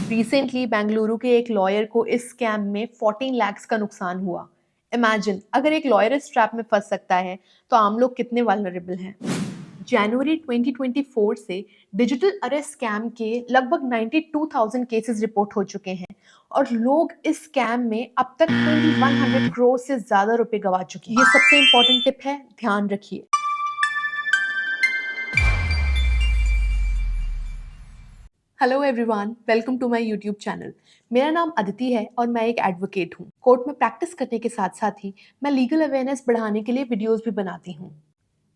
Recently Bengaluru के एक lawyer को इस स्कैम में 14 लाख का नुकसान हुआ। इमेजिन, अगर एक लॉयर इस ट्रैप में फंस सकता है तो आम लोग कितने वल्नरेबल हैं। जनवरी 2024 से डिजिटल अरेस्ट स्कैम के लगभग 92,000 केसेस रिपोर्ट हो चुके हैं और लोग इस स्कैम में अब तक 2100 करोड़ से ज्यादा रुपए गवा चुके हैं। ये सबसे इंपॉर्टेंट टिप है, ध्यान रखिए। Hello everyone, welcome to my YouTube channel. मेरा नाम अदिति है और मैं एक एडवोकेट हूँ। कोर्ट में प्रैक्टिस करने के साथ साथ ही मैं लीगल अवेयरनेस बढ़ाने के लिए वीडियोस भी बनाती हूँ।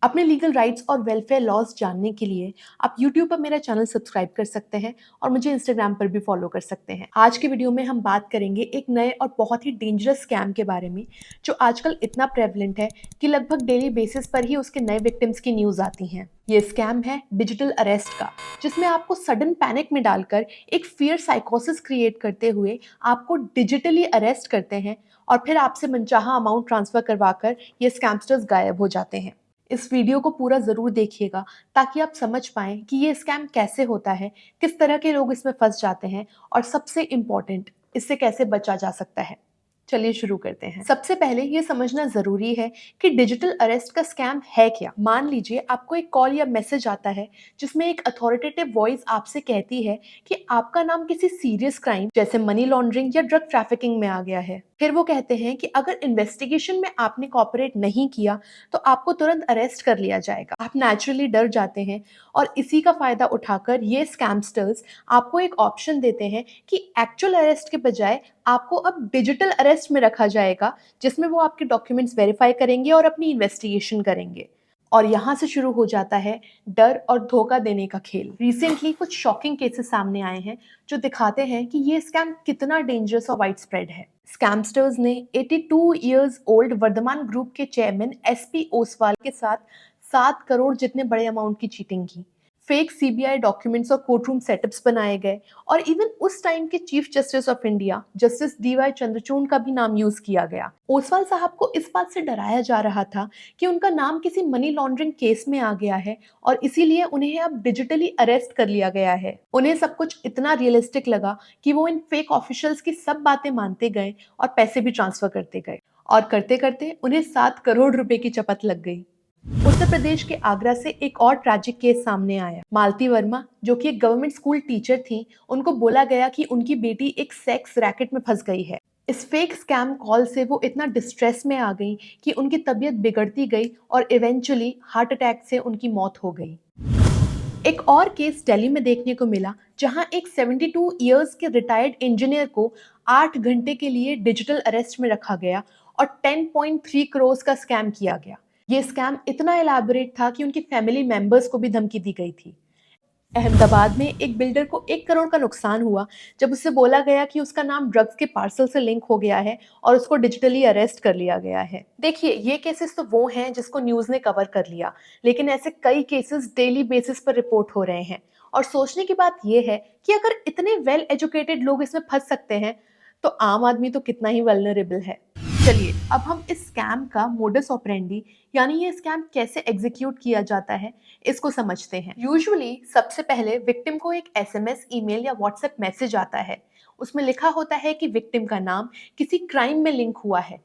अपने लीगल राइट्स और वेलफेयर लॉज जानने के लिए आप यूट्यूब पर मेरा चैनल सब्सक्राइब कर सकते हैं और मुझे इंस्टाग्राम पर भी फॉलो कर सकते हैं। आज के वीडियो में हम बात करेंगे एक नए और बहुत ही डेंजरस स्कैम के बारे में जो आजकल इतना प्रेवलेंट है कि लगभग डेली बेसिस पर ही उसके नए विक्टिम्स की न्यूज आती हैं। ये स्कैम है डिजिटल अरेस्ट का, जिसमें आपको सडन पैनिक में डालकर एक फियर साइकोसिस क्रिएट करते हुए आपको डिजिटली अरेस्ट करते हैं और फिर आपसे मनचाहा अमाउंट ट्रांसफर करवाकर ये स्कैमस्टर्स गायब हो जाते हैं। इस वीडियो को पूरा ज़रूर देखिएगा ताकि आप समझ पाएँ कि ये स्कैम कैसे होता है, किस तरह के लोग इसमें फंस जाते हैं और सबसे इम्पॉर्टेंट, इससे कैसे बचा जा सकता है। चलिए शुरू करते हैं। सबसे पहले ये समझना जरूरी है कि डिजिटल अरेस्ट का स्कैम है क्या। मान लीजिए आपको एक कॉल या मैसेज आता है जिसमें एक अथॉरिटेटिव वॉइस आपसे कहती है कि आपका नाम किसी सीरियस क्राइम जैसे मनी लॉन्ड्रिंग या ड्रग ट्रैफिकिंग में आ गया है। फिर वो कहते हैं कि अगर इन्वेस्टिगेशन में आपने कॉपरेट नहीं किया तो आपको तुरंत अरेस्ट कर लिया जाएगा। आप नेचुरली डर जाते हैं और इसी का फायदा उठाकर ये स्कैमस्टर्स आपको एक ऑप्शन देते हैं कि एक्चुअल अरेस्ट के बजाय आपको अब डिजिटल अरेस्ट में रखा जाएगा, जिसमें वो आपके डॉक्यूमेंट्स वेरीफाई करेंगे और अपनी इन्वेस्टिगेशन करेंगे। और यहाँ से शुरू हो जाता है डर और धोखा देने का खेल। रिसेंटली कुछ शॉकिंग केसेस सामने आए हैं जो दिखाते हैं कि ये स्कैम कितना डेंजरस और वाइड स्प्रेड है। स्कैमस्टर्स ने 82 इयर्स ओल्ड वर्धमान ग्रुप के चेयरमैन एसपी ओसवाल के साथ 7 करोड़ जितने बड़े अमाउंट की चीटिंग की। फेक सीबीआई डॉक्यूमेंट्स और कोर्ट रूम सेटअप्स बनाए गए और इवन उस टाइम के chief justice of India justice D Y Chandrachud का भी नाम यूज किया गया। ओसवाल साहब को इस बात से डराया जा रहा था कि उनका नाम किसी मनी लॉन्ड्रिंग केस में आ गया है और इसीलिए उन्हें अब डिजिटली अरेस्ट कर लिया गया है। उन्हें सब कुछ इतना रियलिस्टिक लगा कि वो इन फेक ऑफिशियल्स की सब बातें मानते गए और पैसे भी ट्रांसफर करते गए और करते करते उन्हें 7 करोड़ रुपए की चपत लग गई। उत्तर प्रदेश के आगरा से एक और ट्रैजिक केस सामने आया। मालती वर्मा, जो कि एक गवर्नमेंट स्कूल टीचर थी, उनको बोला गया कि उनकी बेटी एक सेक्स रैकेट में फंस गई है। इस फेक स्कैम कॉल से वो इतना डिस्ट्रेस में आ गई कि उनकी तबीयत बिगड़ती गई और इवेंचुअली हार्ट अटैक से उनकी मौत हो गई। एक और केस दिल्ली में देखने को मिला जहां एक 72 इयर्स के रिटायर्ड इंजीनियर को 8 घंटे के लिए डिजिटल अरेस्ट में रखा गया और 10.3 करोड़ का स्कैम किया गया। ये स्कैम इतना एलैबोरेट था कि उनकी फैमिली मेंबर्स को भी धमकी दी गई थी। अहमदाबाद में एक बिल्डर को 1 करोड़ का नुकसान हुआ जब उससे बोला गया कि उसका नाम ड्रग्स के पार्सल से लिंक हो गया है और उसको डिजिटली अरेस्ट कर लिया गया है। देखिए, ये केसेस तो वो हैं जिसको न्यूज़ ने कवर कर लिया, लेकिन ऐसे कई केसेस डेली बेसिस पर रिपोर्ट हो रहे हैं। और सोचने की बात यह है कि अगर इतने वेल एजुकेटेड लोग इसमें फंस सकते हैं तो आम आदमी तो कितना ही वल्नरेबल है। चलिए अब हम इस स्कैम का मोडस ऑपरेंडी यानी ये स्कैम कैसे एग्जीक्यूट किया जाता है इसको समझते हैं। यूजुअली सबसे पहले विक्टिम को एक एसएमएस, ईमेल या व्हाट्सएप मैसेज आता है। उसमें लिखा होता है कि विक्टिम का नाम किसी क्राइम में लिंक हुआ है।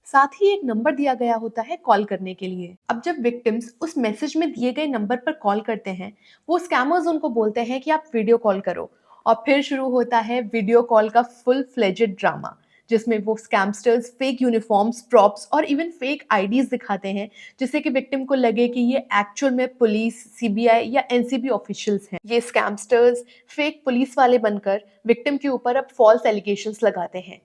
साथ ही एक नंबर दिया गया होता है कॉल करने के लिए। अब जब विक्टिम्स उस मैसेज में दिए गए नंबर पर कॉल करते हैं, वो स्कैमर्स उनको बोलते हैं कि आप वीडियो कॉल करो और फिर शुरू होता है वीडियो कॉल का फुल फ्लेजेड ड्रामा, जिसमें वो स्कैमस्टर्स फेक यूनिफॉर्म्स, प्रॉप्स और इवन फेक आईडीज दिखाते हैं जिससे कि विक्टिम को लगे कि ये एक्चुअल में पुलिस, सीबीआई या एनसीबी ऑफिशियल्स हैं। ये स्कैमस्टर्स फेक पुलिस वाले बनकर विक्टिम के ऊपर अब फॉल्स एलिगेशंस लगाते हैं।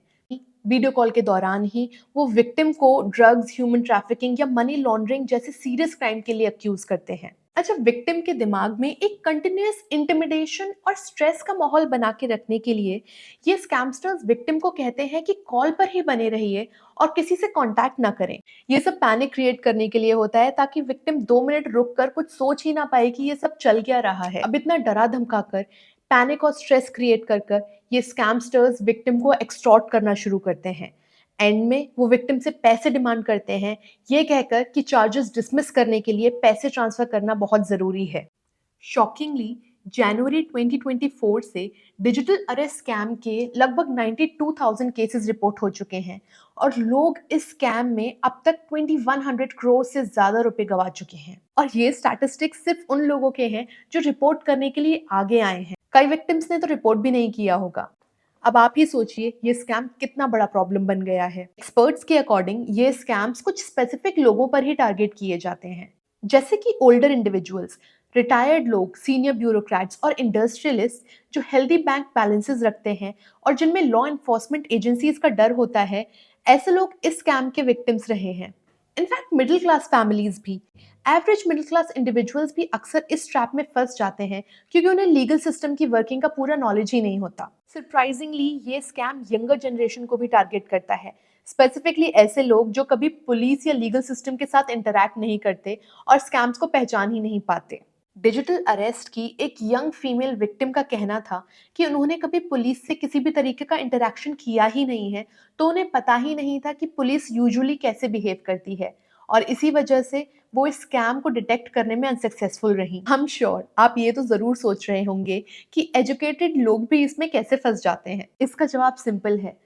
वीडियो कॉल के दौरान ही वो विक्टिम को ड्रग्स, ह्यूमन ट्रैफिकिंग या मनी लॉन्ड्रिंग जैसे सीरियस क्राइम के लिए अक्यूज करते हैं। अच्छा, विक्टिम के दिमाग में एक कंटिन्यूअस इंटिमिडेशन और स्ट्रेस का माहौल बना के रखने के लिए ये स्कैमस्टर्स विक्टिम को कहते हैं कि कॉल पर ही बने रहिए और किसी से कांटेक्ट ना करें। ये सब पैनिक क्रिएट करने के लिए होता है ताकि विक्टिम 2 मिनट रुक कर कुछ सोच ही ना पाए कि ये सब चल क्या रहा है। अब इतना डरा धमकाकर, पैनिक और स्ट्रेस क्रिएट कर कर ये स्कैमस्टर्स विक्टिम को एक्सटॉर्ट करना शुरू करते हैं। एंड में वो विक्टिम से पैसे डिमांड करते हैं, ये कहकर कि चार्जेस डिसमिस करने के लिए पैसे ट्रांसफर करना बहुत जरूरी है। शॉकिंगली जनवरी 2024 से डिजिटल अरेस्ट स्कैम के लगभग 92,000 केसेस रिपोर्ट हो चुके हैं और लोग इस स्कैम में अब तक 2100 करोड़ से ज्यादा रुपए गवा चुके हैं। और ये स्टैटिस्टिक्स सिर्फ उन लोगों के हैं जो रिपोर्ट करने के लिए आगे आए हैं। कई विक्टिम्स ने तो रिपोर्ट भी नहीं किया होगा। अब आप ही सोचिए ये स्कैम कितना बड़ा प्रॉब्लम बन गया है। एक्सपर्ट्स के अकॉर्डिंग ये स्कैम्स कुछ स्पेसिफिक लोगों पर ही टारगेट किए जाते हैं, जैसे कि ओल्डर इंडिविजुअल्स, रिटायर्ड लोग, सीनियर ब्यूरोक्रेट्स और इंडस्ट्रियलिस्ट जो हेल्दी बैंक बैलेंसेस रखते हैं और जिनमें लॉ एनफोर्समेंट एजेंसीज का डर होता है, ऐसे लोग इस स्कैम के विक्टिम्स रहे हैं। इनफैक्ट मिडिल क्लास फैमिलीज भी, एवरेज मिडिल क्लास इंडिविजुअल्स भी अक्सर इस ट्रैप में फंस जाते हैं क्योंकि उन्हें लीगल सिस्टम की वर्किंग का पूरा नॉलेज ही नहीं होता। सरप्राइजिंगली ये स्कैम यंगर जनरेशन को भी टारगेट करता है, स्पेसिफिकली ऐसे लोग जो कभी पुलिस या लीगल सिस्टम के साथ इंटरैक्ट नहीं करते और स्कैम्स को पहचान ही नहीं पाते। डिजिटल अरेस्ट की एक यंग फीमेल विक्टिम का कहना था कि उन्होंने कभी पुलिस से किसी भी तरीके का इंटरैक्शन किया ही नहीं है, तो उन्हें पता ही नहीं था कि पुलिस यूजुअली कैसे बिहेव करती है और इसी वजह से वो इस स्कैम को डिटेक्ट करने में अनसक्सेसफुल रही। हम श्योर आप ये तो जरूर सोच रहे होंगे कि एजुकेटेड लोग भी इसमें कैसे फंस जाते हैं। इसका जवाब सिंपल है,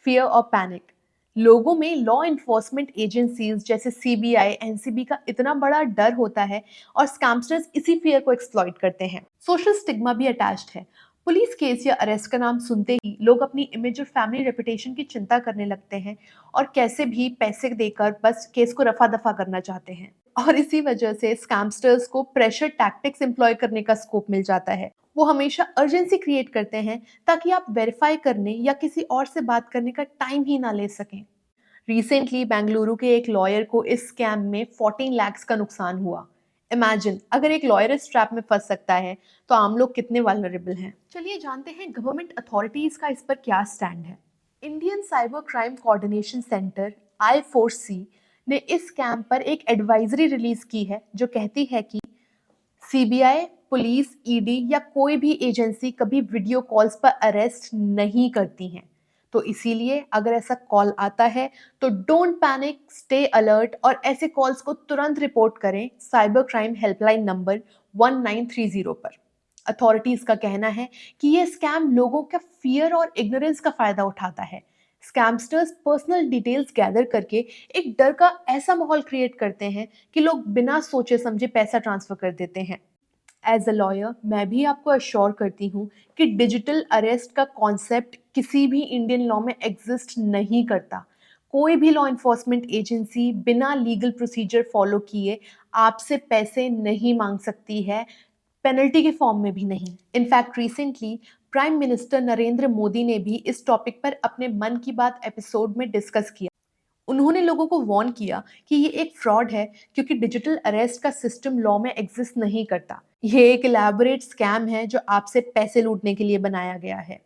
फियर और पैनिक। लोगों में लॉ इन्फोर्समेंट एजेंसीज जैसे सीबीआई, एनसीबी का इतना बड़ा डर होता है और स्कैमस्टर्स इसी फियर को एक्सप्लॉइट करते हैं। सोशल स्टिग्मा भी अटैच्ड है। पुलिस केस या अरेस्ट का नाम सुनते ही लोग अपनी इमेज और फैमिली रेपुटेशन की चिंता करने लगते हैं और कैसे भी पैसे देकर बस केस को रफा दफा करना चाहते हैं। और इसी वजह से स्कैमस्टर्स को प्रेशर टैक्टिक्स एम्प्लॉय करने का स्कोप मिल जाता है। वो हमेशा अर्जेंसी क्रिएट करते हैं ताकि आप वेरीफाई करने या किसी और से बात करने का टाइम ही ना ले सकें। रिसेंटली बेंगलुरु के एक लॉयर को इस स्कैम में 14 लाख का नुकसान हुआ। इमेजिन, अगर एक लॉयर इस ट्रैप में फंस सकता है तो आम लोग कितने वल्नरेबल हैं। चलिए जानते हैं गवर्नमेंट अथॉरिटीज का इस पर क्या स्टैंड है। Indian cyber crime coordination centre I4C ने इस स्कैम पर एक एडवाइजरी रिलीज की है जो कहती है कि सीबीआई, पुलिस, ईडी या कोई भी एजेंसी कभी वीडियो कॉल्स पर अरेस्ट नहीं करती हैं। तो इसीलिए अगर ऐसा कॉल आता है तो डोंट पैनिक, स्टे अलर्ट और ऐसे कॉल्स को तुरंत रिपोर्ट करें साइबर क्राइम हेल्पलाइन नंबर 1930 पर। अथॉरिटीज का कहना है कि ये स्कैम लोगों का फियर और इग्नोरेंस का फायदा उठाता है। स्कैमस्टर्स पर्सनल डिटेल्स गैदर करके एक डर का ऐसा माहौल क्रिएट करते हैं कि लोग बिना सोचे समझे पैसा ट्रांसफर कर देते हैं। एज अ लॉयर मैं भी आपको अश्योर करती हूँ कि डिजिटल अरेस्ट का कॉन्सेप्ट किसी भी इंडियन लॉ में एग्जिस्ट नहीं करता। कोई भी लॉ इन्फोर्समेंट एजेंसी बिना लीगल प्रोसीजर फॉलो किए आपसे पैसे नहीं मांग सकती है, पेनल्टी के फॉर्म में भी नहीं। In fact recently prime minister Narendra Modi ने भी इस टॉपिक पर अपने मन की बात एपिसोड में डिस्कस किया। उन्होंने लोगों को वार्न किया कि ये एक फ्रॉड है क्योंकि डिजिटल अरेस्ट का सिस्टम लॉ में एग्जिस्ट नहीं करता। ये एक इलैबोरेट स्कैम है जो आपसे पैसे लूटने के लिए बनाया गया है।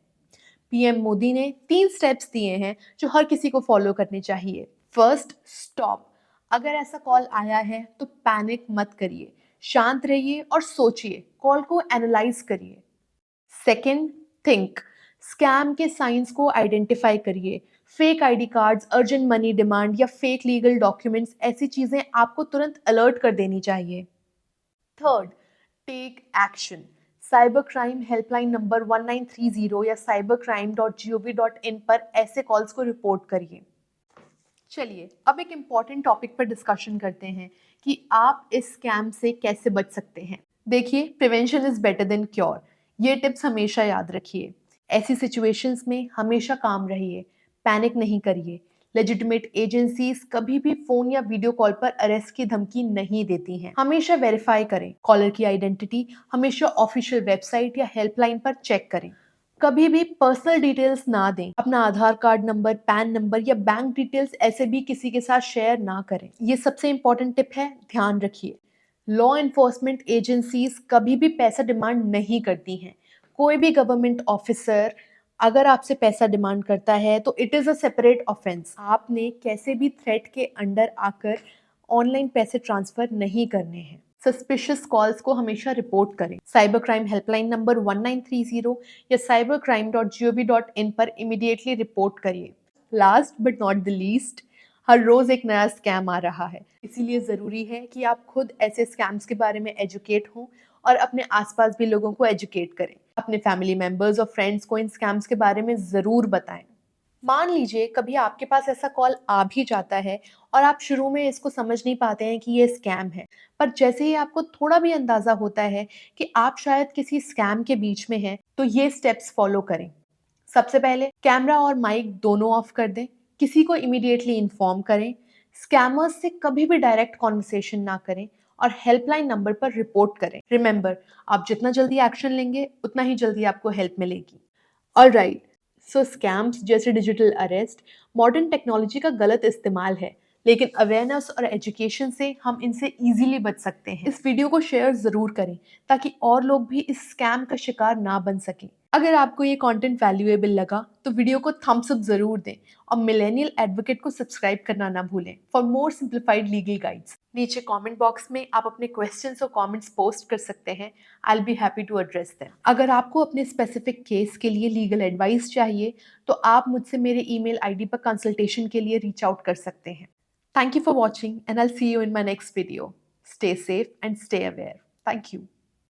पीएम मोदी ने 3 स्टेप्स दिए हैं जो हर किसी को फॉलो करने चाहिए। First, stop. अगर ऐसा कॉल आया है तो पैनिक मत करिए, शांत रहिए और सोचिए, कॉल को एनालाइज करिए। Second, think. स्कैम के साइंस को आइडेंटिफाई करिए। Fake ID cards, urgent money demand या फेक लीगल डॉक्यूमेंट्स, ऐसी चीजें आपको तुरंत अलर्ट कर देनी चाहिए। Third, take action. Cyber crime helpline number 1930 या cybercrime.gov.in पर ऐसे कॉल्स को रिपोर्ट करिए। चलिए अब एक इम्पॉर्टेंट टॉपिक पर डिस्कशन करते हैं कि आप इस स्कैम से कैसे बच सकते हैं। देखिए, prevention is better than cure. ये टिप्स हमेशा याद रखिए। ऐसी सिचुएशंस में हमेशा काम रहिए, पैनिक नहीं करिए। लेजिटिमेट एजेंसीज कभी भी फोन या वीडियो कॉल पर अरेस्ट की धमकी नहीं देती हैं। हमेशा वेरीफाई करें। कॉलर की आइडेंटिटी हमेशा ऑफिशियल वेबसाइट या हेल्पलाइन पर चेक करें। कभी भी पर्सनल डिटेल्स ना दें। अपना आधार कार्ड नंबर, पैन नंबर या बैंक डिटेल्स ऐसे भी किसी के साथ शेयर ना करें। ये सबसे इंपॉर्टेंट टिप है, ध्यान रखिए। लॉ एनफोर्समेंट एजेंसीज कभी भी पैसा डिमांड नहीं करती हैं। कोई भी गवर्नमेंट ऑफिसर अगर आपसे पैसा डिमांड करता है तो it is a separate offence. आपने कैसे भी थ्रेट के अंडर आकर ऑनलाइन पैसे ट्रांसफर नहीं करने हैं। सस्पिशियस कॉल्स को हमेशा रिपोर्ट करें। साइबर क्राइम हेल्पलाइन नंबर 1930 या cybercrime.gov.in पर इमीडिएटली रिपोर्ट करिए। Last but not the least, हर रोज एक नया स्कैम आ रहा है, इसीलिए ज़रूरी है कि आप खुद ऐसे स्कैम्स के बारे में एजुकेट हों और अपने आसपास भी लोगों को एजुकेट करें। अपने फैमिली मेंबर्स और फ्रेंड्स को इन स्कैम्स के बारे में ज़रूर बताएं। मान लीजिए कभी आपके पास ऐसा कॉल आ भी जाता है और आप शुरू में इसको समझ नहीं पाते हैं कि ये स्कैम है, पर जैसे ही आपको थोड़ा भी अंदाज़ा होता है कि आप शायद किसी स्कैम के बीच में हैं, तो ये स्टेप्स फॉलो करें। सबसे पहले कैमरा और माइक दोनों ऑफ कर दें, किसी को इमीडिएटली इन्फॉर्म करें, स्कैमर्स से कभी भी डायरेक्ट कॉन्वर्सेशन ना करें और हेल्पलाइन नंबर पर रिपोर्ट करें। रिमेंबर, आप जितना जल्दी एक्शन लेंगे उतना ही जल्दी आपको हेल्प मिलेगी। ऑलराइट, सो स्कैम्स जैसे डिजिटल अरेस्ट मॉडर्न टेक्नोलॉजी का गलत इस्तेमाल है, लेकिन अवेयरनेस और एजुकेशन से हम इनसे इजीली बच सकते हैं। इस वीडियो को शेयर ज़रूर करें ताकि और लोग भी इस स्कैम का शिकार ना बन सकें। अगर आपको ये कंटेंट वैल्यूएबल लगा तो वीडियो को थम्स अप ज़रूर दें और मिलेनियल एडवोकेट को सब्सक्राइब करना ना भूलें for more simplified legal guides. नीचे कमेंट बॉक्स में आप अपने क्वेश्चंस और कमेंट्स पोस्ट कर सकते हैं। I will be happy to address them. अगर आपको अपने स्पेसिफिक केस के लिए लीगल एडवाइस चाहिए तो आप मुझसे मेरे ईमेल आईडी पर कंसल्टेशन के लिए रीच आउट कर सकते हैं। Thank you for watching and I'll see you in my next video. Stay safe and stay aware. Thank you.